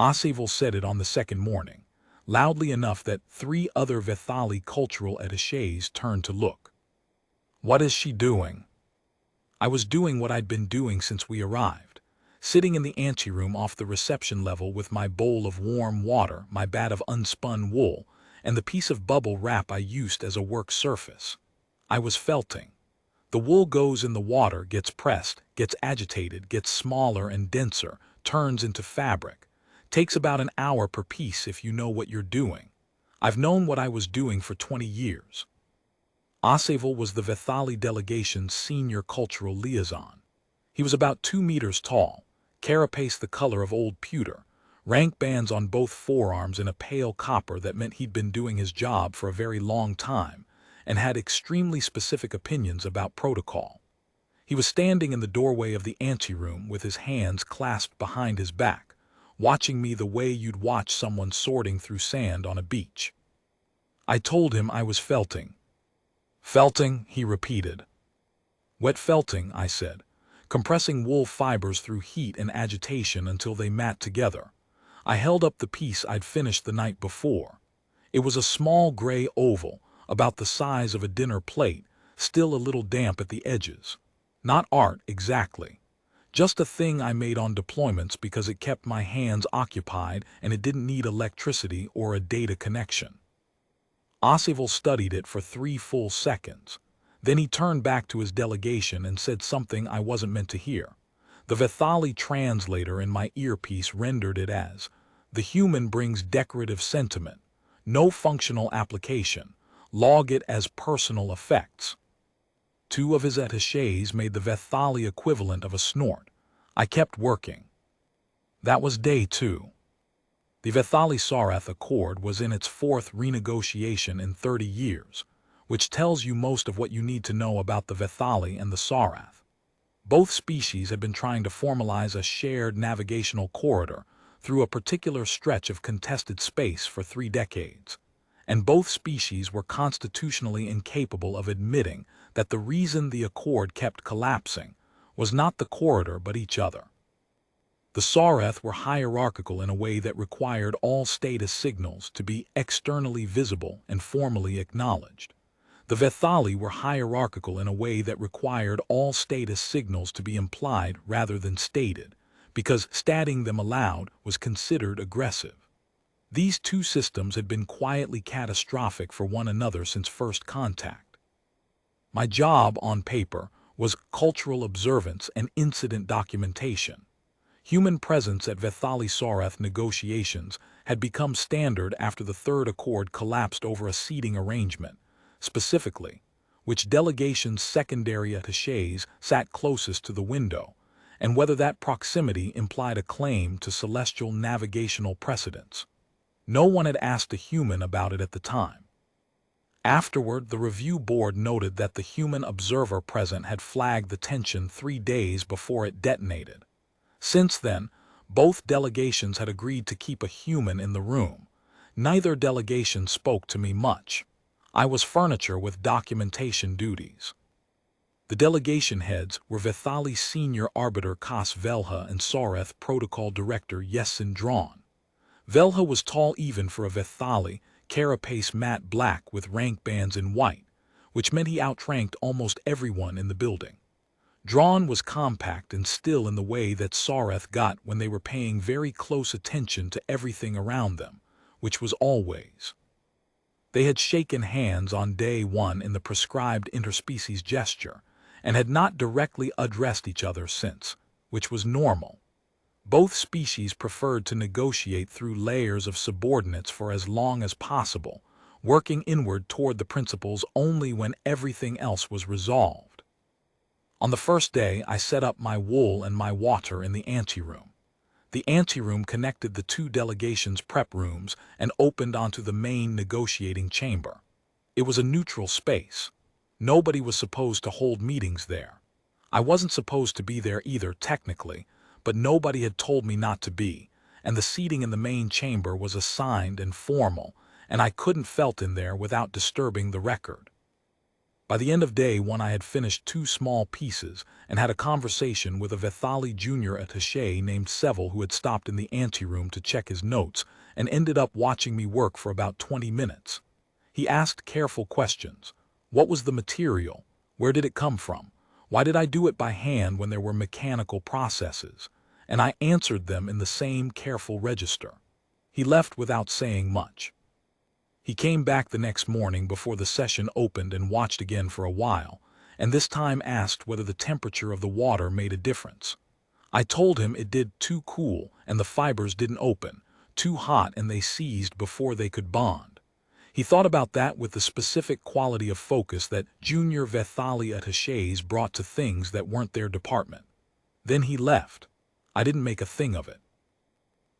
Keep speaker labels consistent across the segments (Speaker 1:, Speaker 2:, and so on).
Speaker 1: Osseval said it on the second morning, loudly enough that 3 other Vethali cultural attaches turned to look. "What is she doing?" I was doing what I'd been doing since we arrived, sitting in the anteroom off the reception level with my bowl of warm water, my bat of unspun wool, and the piece of bubble wrap I used as a work surface. I was felting. The wool goes in the water, gets pressed, gets agitated, gets smaller and denser, turns into fabric. Takes about an hour per piece if you know what you're doing. I've known what I was doing for 20 years. Osseval was the Vethali delegation's senior cultural liaison. He was about 2 meters tall, carapace the color of old pewter, rank bands on both forearms in a pale copper that meant he'd been doing his job for a very long time, and had extremely specific opinions about protocol. He was standing in the doorway of the anteroom with his hands clasped behind his back, watching me the way you'd watch someone sorting through sand on a beach. I told him I was felting. "Felting," he repeated. "Wet felting," I said, "compressing wool fibers through heat and agitation until they mat together." I held up the piece I'd finished the night before. It was a small gray oval, about the size of a dinner plate, still a little damp at the edges. Not art, exactly. Just a thing I made on deployments because it kept my hands occupied and it didn't need electricity or a data connection. Osseval studied it for 3 full seconds. Then he turned back to his delegation and said something I wasn't meant to hear. The Vethali translator in my earpiece rendered it as, "The human brings decorative sentiment, no functional application. Log it as personal effects." 2 of his attaches made the Vethali equivalent of a snort. I kept working. That was day 2. The Vethali-Sarath Accord was in its 4th renegotiation in 30 years, which tells you most of what you need to know about the Vethali and the Sarath. Both species had been trying to formalize a shared navigational corridor through a particular stretch of contested space for 3 decades, and both species were constitutionally incapable of admitting that the reason the accord kept collapsing was not the corridor but each other. The Sarath were hierarchical in a way that required all status signals to be externally visible and formally acknowledged. The Vethali were hierarchical in a way that required all status signals to be implied rather than stated, because stating them aloud was considered aggressive. These 2 systems had been quietly catastrophic for one another since first contact. My job, on paper, was cultural observance and incident documentation. Human presence at Vethali-Sarath negotiations had become standard after the 3rd Accord collapsed over a seating arrangement, specifically, which delegation's secondary attaches sat closest to the window, and whether that proximity implied a claim to celestial navigational precedence. No one had asked a human about it at the time. Afterward, the review board noted that the human observer present had flagged the tension 3 days before it detonated. Since then, both delegations had agreed to keep a human in the room. Neither delegation spoke to me much. I was furniture with documentation duties. The delegation heads were Vethali Senior Arbiter Kas Velha and Sarath Protocol Director Yesin Drawn. Velha was tall even for a Vethali, carapace matte black with rank bands in white, which meant he outranked almost everyone in the building. Drawn was compact and still in the way that Sarath got when they were paying very close attention to everything around them, which was always. They had shaken hands on day 1 in the prescribed interspecies gesture, and had not directly addressed each other since, which was normal. Both species preferred to negotiate through layers of subordinates for as long as possible, working inward toward the principles only when everything else was resolved. On the first day, I set up my wool and my water in the anteroom. The anteroom connected the 2 delegations' prep rooms and opened onto the main negotiating chamber. It was a neutral space. Nobody was supposed to hold meetings there. I wasn't supposed to be there either technically, but nobody had told me not to be, and the seating in the main chamber was assigned and formal, and I couldn't felt in there without disturbing the record. By the end of day one I had finished 2 small pieces and had a conversation with a Vethali junior attaché named Seville who had stopped in the anteroom to check his notes and ended up watching me work for about 20 minutes. He asked careful questions. What was the material? Where did it come from? Why did I do it by hand when there were mechanical processes? And I answered them in the same careful register. He left without saying much. He came back the next morning before the session opened and watched again for a while, and this time asked whether the temperature of the water made a difference. I told him it did. Too cool and the fibers didn't open, too hot and they seized before they could bond. He thought about that with the specific quality of focus that junior Vethali attachés brought to things that weren't their department. Then he left. I didn't make a thing of it.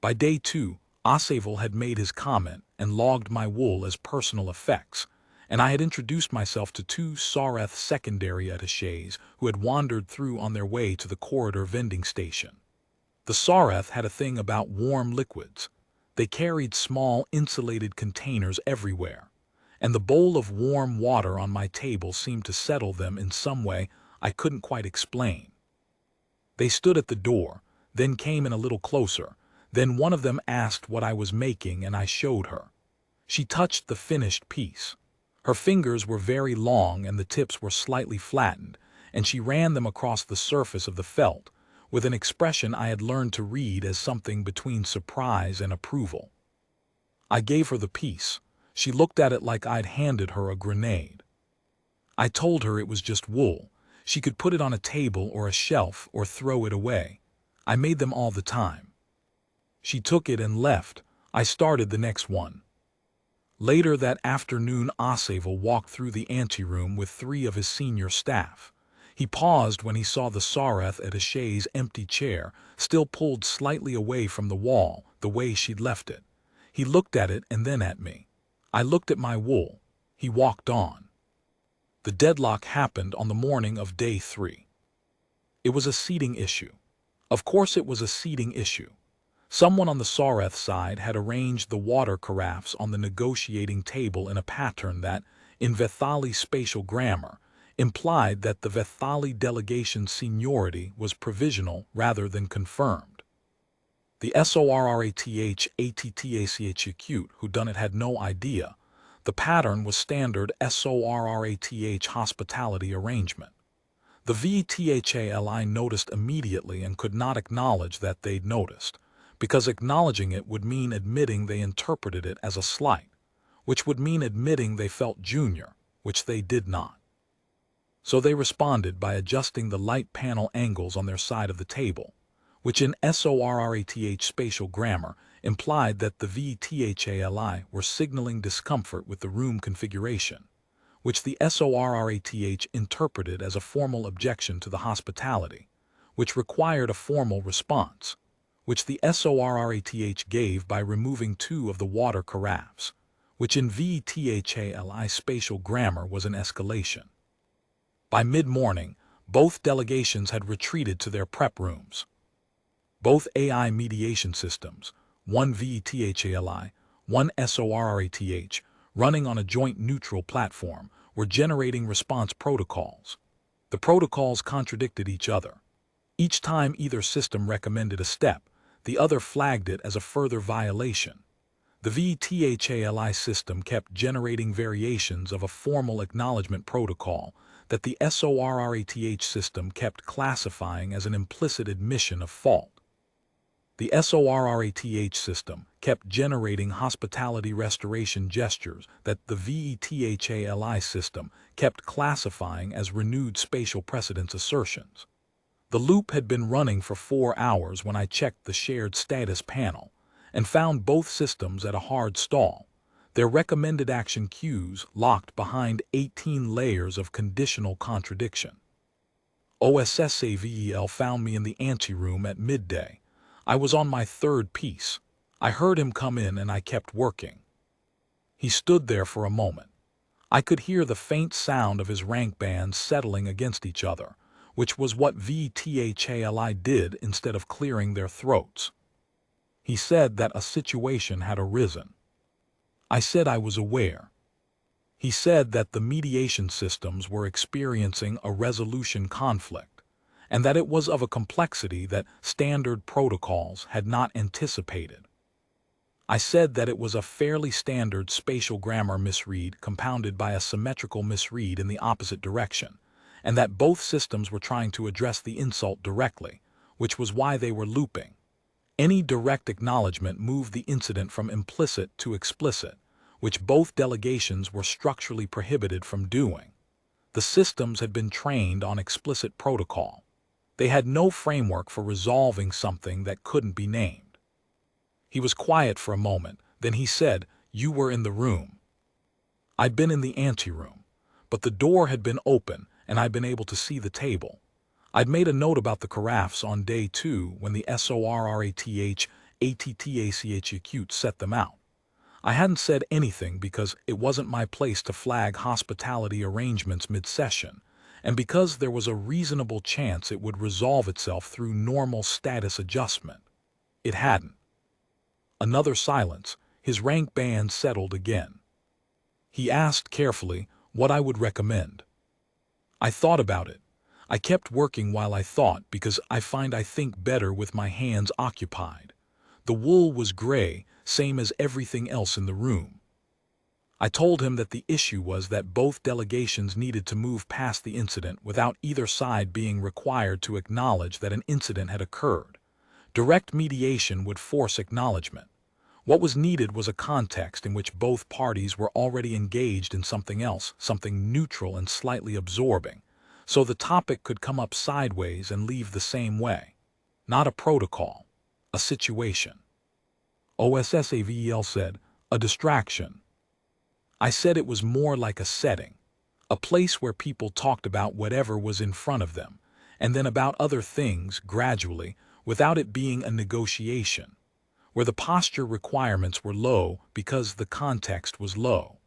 Speaker 1: By day 2, Asavil had made his comment and logged my wool as personal effects, and I had introduced myself to 2 Sareth secondary attachés who had wandered through on their way to the corridor vending station. The Sareth had a thing about warm liquids. They carried small insulated containers everywhere, and the bowl of warm water on my table seemed to settle them in some way I couldn't quite explain. They stood at the door, then came in a little closer. Then one of them asked what I was making and I showed her. She touched the finished piece. Her fingers were very long and the tips were slightly flattened, and she ran them across the surface of the felt, with an expression I had learned to read as something between surprise and approval. I gave her the piece. She looked at it like I'd handed her a grenade. I told her it was just wool. She could put it on a table or a shelf or throw it away. I made them all the time. She took it and left. I started the next one. Later that afternoon, Asavil walked through the anteroom with 3 of his senior staff. He paused when he saw the Sareth attaché's empty chair, still pulled slightly away from the wall, the way she'd left it. He looked at it and then at me. I looked at my wool. He walked on. The deadlock happened on the morning of day 3. It was a seating issue. Of course it was a seating issue. Someone on the Sareth side had arranged the water carafes on the negotiating table in a pattern that, in Vethali spatial grammar, implied that the Vethali delegation seniority was provisional rather than confirmed. The SORRATH ATTACH acute whodunit had no idea. The pattern was standard SORRATH hospitality arrangement. The VTHALI noticed immediately and could not acknowledge that they'd noticed, because acknowledging it would mean admitting they interpreted it as a slight, which would mean admitting they felt junior, which they did not. So they responded by adjusting the light panel angles on their side of the table, which in SORRATH spatial grammar implied that the VTHALI were signaling discomfort with the room configuration, which the SORRATH interpreted as a formal objection to the hospitality, which required a formal response, which the SORRATH gave by removing 2 of the water carafes, which in VTHALI spatial grammar was an escalation. By mid-morning, both delegations had retreated to their prep rooms. Both AI mediation systems, one VTHALI, one SORRATH, running on a joint neutral platform, were generating response protocols. The protocols contradicted each other. Each time either system recommended a step, the other flagged it as a further violation. The VTHALI system kept generating variations of a formal acknowledgement protocol that the SORRATH system kept classifying as an implicit admission of fault. The SORRATH system kept generating hospitality restoration gestures that the VTHALI system kept classifying as renewed spatial precedence assertions. The loop had been running for 4 hours when I checked the shared status panel and found both systems at a hard stall, their recommended action cues locked behind 18 layers of conditional contradiction. OSSAVEL found me in the anteroom at midday. I was on my 3rd piece. I heard him come in and I kept working. He stood there for a moment. I could hear the faint sound of his rank bands settling against each other, which was what VTHALI did instead of clearing their throats. He said that a situation had arisen. I said I was aware. He said that the mediation systems were experiencing a resolution conflict, and that it was of a complexity that standard protocols had not anticipated. I said that it was a fairly standard spatial grammar misread compounded by a symmetrical misread in the opposite direction, and that both systems were trying to address the insult directly, which was why they were looping. Any direct acknowledgement moved the incident from implicit to explicit, which both delegations were structurally prohibited from doing. The systems had been trained on explicit protocol. They had no framework for resolving something that couldn't be named. He was quiet for a moment, then he said, "You were in the room." I'd been in the anteroom, but the door had been open and I'd been able to see the table. I'd made a note about the carafes on day 2 when the SORRATH acute set them out. I hadn't said anything because it wasn't my place to flag hospitality arrangements mid-session, and because there was a reasonable chance it would resolve itself through normal status adjustment. It hadn't. Another silence. His rank band settled again. He asked carefully what I would recommend. I thought about it. I kept working while I thought because I think better with my hands occupied. The wool was gray, same as everything else in the room. I told him that the issue was that both delegations needed to move past the incident without either side being required to acknowledge that an incident had occurred. Direct mediation would force acknowledgement. What was needed was a context in which both parties were already engaged in something else, something neutral and slightly absorbing, so the topic could come up sideways and leave the same way. Not a protocol, a situation. OSSAVEL said, a distraction. I said it was more like a setting, a place where people talked about whatever was in front of them, and then about other things gradually, without it being a negotiation, where the posture requirements were low because the context was low,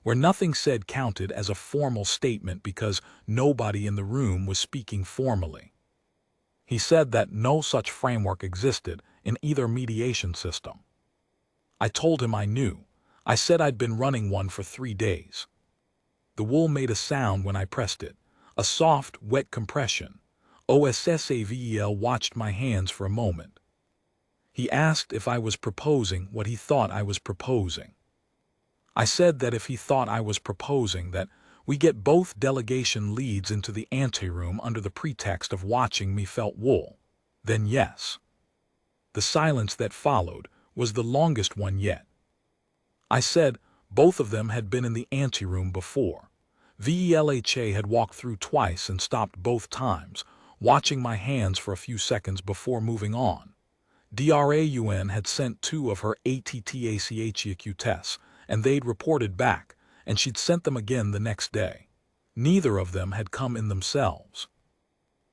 Speaker 1: where nothing said counted as a formal statement because nobody in the room was speaking formally. He said that no such framework existed in either mediation system. I told him I knew. I said I'd been running one for 3 days. The wool made a sound when I pressed it, a soft, wet compression. OSSAVEL watched my hands for a moment. He asked if I was proposing what he thought I was proposing. I said that if he thought I was proposing that we get both delegation leads into the anteroom under the pretext of watching me felt wool, then yes. The silence that followed was the longest one yet. I said both of them had been in the anteroom before. VELHA had walked through twice and stopped both times, watching my hands for a few seconds before moving on. DRAUN had sent 2 of her ATTACHEQ tests, and they'd reported back, and she'd sent them again the next day. Neither of them had come in themselves.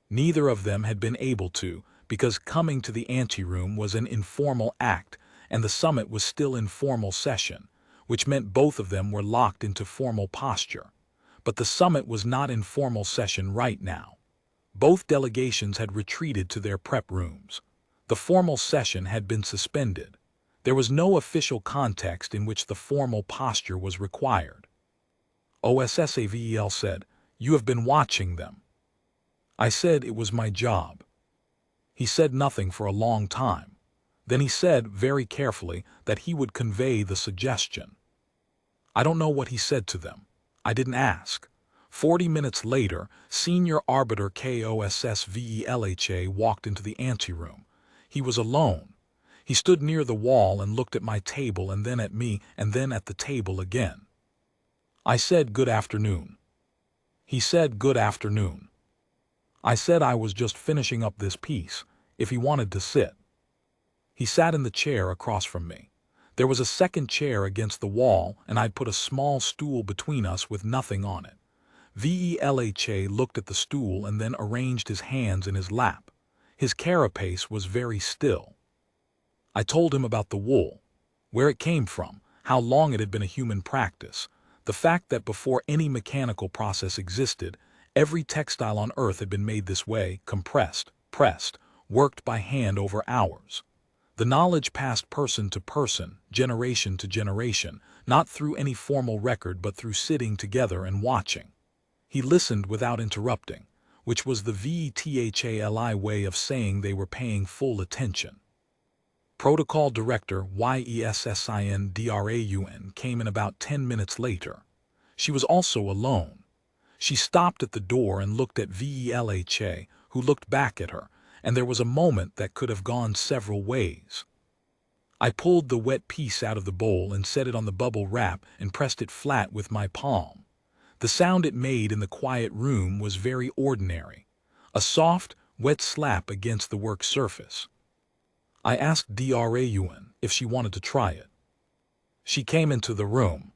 Speaker 1: Neither of them had been able to, because coming to the anteroom was an informal act, and the summit was still in formal session, which meant both of them were locked into formal posture. But the summit was not in formal session right now. Both delegations had retreated to their prep rooms. The formal session had been suspended. There was no official context in which the formal posture was required. OSSAVEL said, "You have been watching them." I said it was my job. He said nothing for a long time. Then he said, very carefully, that he would convey the suggestion. I don't know what he said to them. I didn't ask. 40 minutes later, Senior Arbiter KOSSVELHA walked into the anteroom. He was alone. He stood near the wall and looked at my table and then at me and then at the table again. I said, "Good afternoon." He said, "Good afternoon." I said I was just finishing up this piece, if he wanted to sit. He sat in the chair across from me. There was a second chair against the wall, and I'd put a small stool between us with nothing on it. VELHA looked at the stool and then arranged his hands in his lap. His carapace was very still. I told him about the wool, where it came from, how long it had been a human practice, the fact that before any mechanical process existed, every textile on Earth had been made this way, compressed, pressed, worked by hand over hours. The knowledge passed person to person, generation to generation, not through any formal record but through sitting together and watching. He listened without interrupting, which was the VETHALI way of saying they were paying full attention. Protocol Director YESSINDRAUN came in about 10 minutes later. She was also alone. She stopped at the door and looked at VELHA, who looked back at her, and there was a moment that could have gone several ways. I pulled the wet piece out of the bowl and set it on the bubble wrap and pressed it flat with my palm. The sound it made in the quiet room was very ordinary, a soft, wet slap against the work surface. I asked DRAUN if she wanted to try it. She came into the room.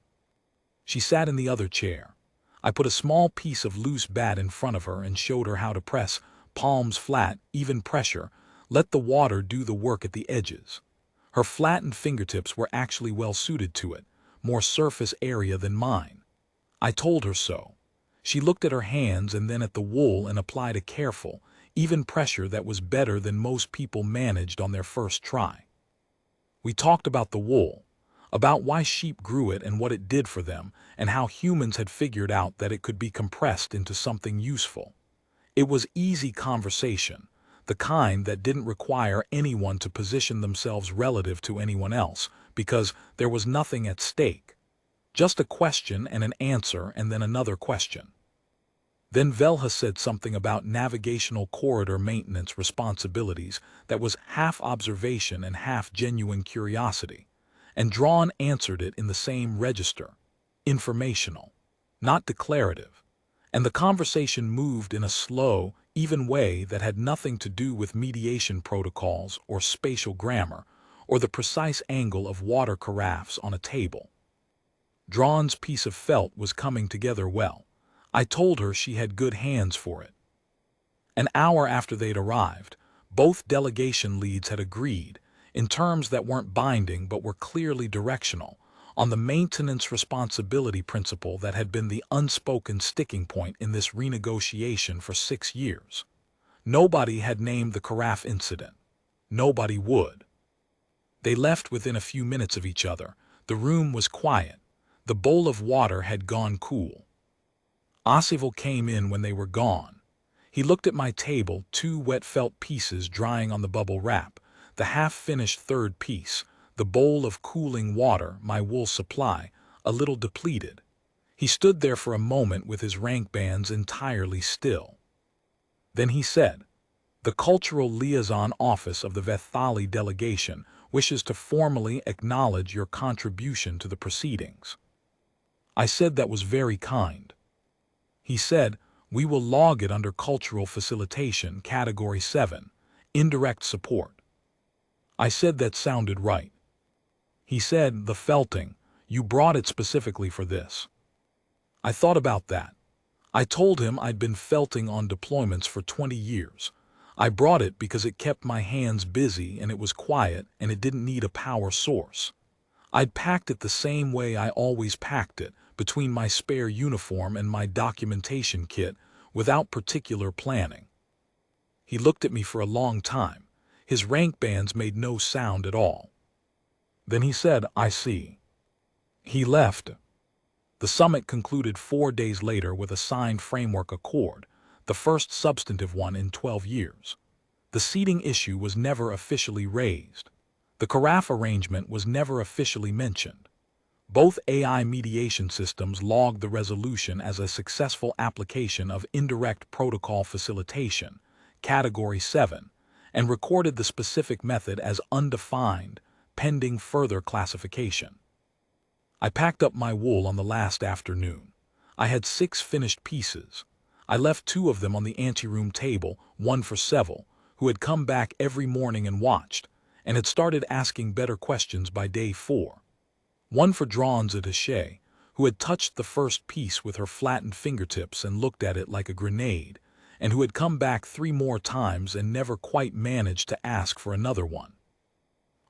Speaker 1: She sat in the other chair. I put a small piece of loose bat in front of her and showed her how to press, palms flat, even pressure, let the water do the work at the edges. Her flattened fingertips were actually well suited to it, more surface area than mine. I told her so. She looked at her hands and then at the wool and applied a careful, even pressure that was better than most people managed on their first try. We talked about the wool, about why sheep grew it and what it did for them, and how humans had figured out that it could be compressed into something useful. It was easy conversation, the kind that didn't require anyone to position themselves relative to anyone else, because there was nothing at stake. Just a question and an answer and then another question. Then Velha said something about navigational corridor maintenance responsibilities that was half observation and half genuine curiosity, and Drawn answered it in the same register, informational, not declarative, and the conversation moved in a slow, even way that had nothing to do with mediation protocols or spatial grammar or the precise angle of water carafes on a table. Drawn's piece of felt was coming together well. I told her she had good hands for it. An hour after they'd arrived, both delegation leads had agreed, in terms that weren't binding but were clearly directional, on the maintenance responsibility principle that had been the unspoken sticking point in this renegotiation for 6 years. Nobody had named the carafe incident. Nobody would. They left within a few minutes of each other. The room was quiet. The bowl of water had gone cool. Asival came in when they were gone. He looked at my table, 2 wet felt pieces drying on the bubble wrap, the half-finished third piece, the bowl of cooling water, my wool supply, a little depleted. He stood there for a moment with his rank bands entirely still. Then he said, "The Cultural Liaison Office of the Vethali delegation wishes to formally acknowledge your contribution to the proceedings." I said that was very kind. He said, "We will log it under Cultural Facilitation, Category 7, Indirect Support." I said that sounded right. He said, "The felting, you brought it specifically for this." I thought about that. I told him I'd been felting on deployments for 20 years. I brought it because it kept my hands busy and it was quiet and it didn't need a power source. I'd packed it the same way I always packed it, between my spare uniform and my documentation kit, without particular planning. He looked at me for a long time. His rank bands made no sound at all. Then he said, "I see." He left. The summit concluded 4 days later with a signed framework accord, the first substantive one in 12 years. The seating issue was never officially raised. The carafe arrangement was never officially mentioned. Both AI mediation systems logged the resolution as a successful application of indirect protocol facilitation, Category 7, and recorded the specific method as undefined, pending further classification. I packed up my wool on the last afternoon. I had 6 finished pieces. I left 2 of them on the anteroom table, one for Seville, who had come back every morning and watched, and had started asking better questions by day 4. One for Drawn's attaché, who had touched the first piece with her flattened fingertips and looked at it like a grenade, and who had come back 3 more times and never quite managed to ask for another one.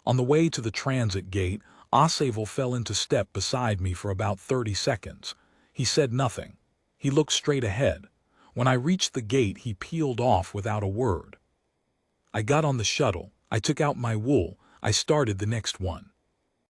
Speaker 1: On the way to the transit gate, Asival fell into step beside me for about 30 seconds. He said nothing. He looked straight ahead. When I reached the gate, he peeled off without a word. I got on the shuttle. I took out my wool. I started the next one.